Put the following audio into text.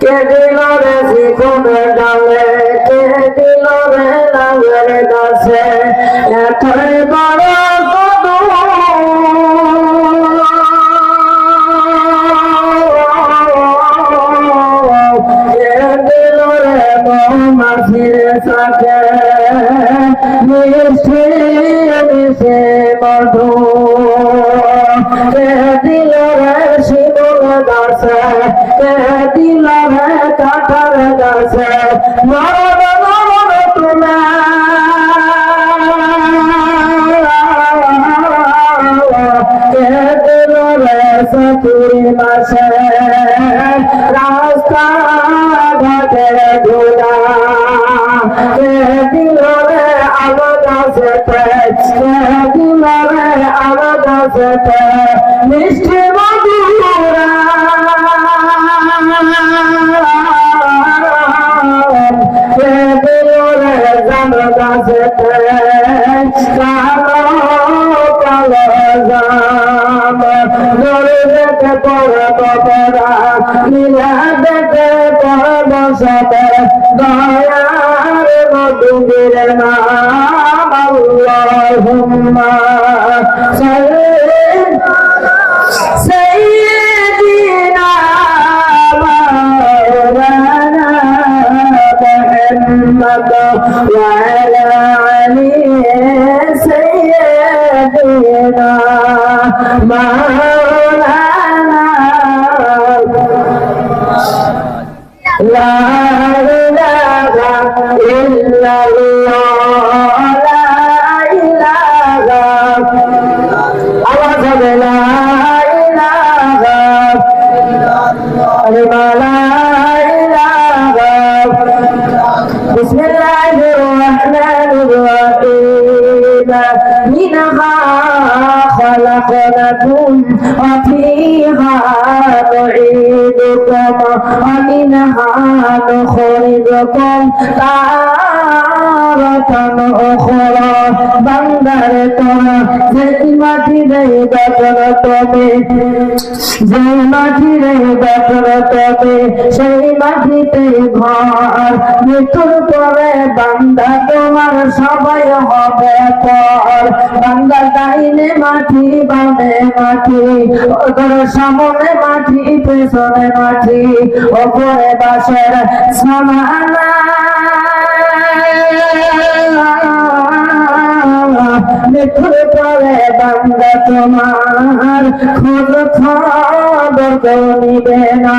কে দিল রে জীবনের ডালে, কে দিল রে লাঙের গাছে, এতই বড় কদর কে দিল রে মৌমাছির সাথে মিশে মিশে মধু, কে দিল রে শিমুল গাছে, কে দিল রে কাঁঠাল গাছে নরদ নরদ তুলে, কে দিল রে চতুরি মাসে রাস্তা ঘাটে ধুলা, কে দিল রে আলো গাছে, কে দিল রে আলো গাছে মিষ্টি মধুরা, কে দিল রে জাম গাছে কালো কালো জাম, ধরে দেখে পড়ে বপরা নীলা দেখে পড়ে বসাতে দয়ার মধুবীর নাম আল্লাহুম্মা সাইয়্যিদিনা মাওলানা মুহাম্মদ ওয়া আলা আলি সাইয়্যিদিনা মাওলানা লা ইলাহা ইল্লাল্লাহ, লা ইলাহা আওয়াজ হবে লা ইলাহা ইল্লাল্লাহ, লা ইলাহা বিসমিল্লাহির রহমানির রহিম, মিনহা خلقناكم وفيها نعيدكم ومنها نخرجكم تارة أخرى, বান্দার তোরা যেই মাটিরে গঠন তবে, যেই মাটিরে গঠন তবে সেই মাটিতে ঘর, মৃত্যুর পরে বান্দা তোমার সবাই হবে পর, বান্দা ডাইনে মাটি বামে মাটি, ওদের সামনে মাটি পেছনে মাটি, ওপরে বাসের সমানা, মৃত্যুর পরে বান্দা তোমার খোঁজ খবর নিবে না।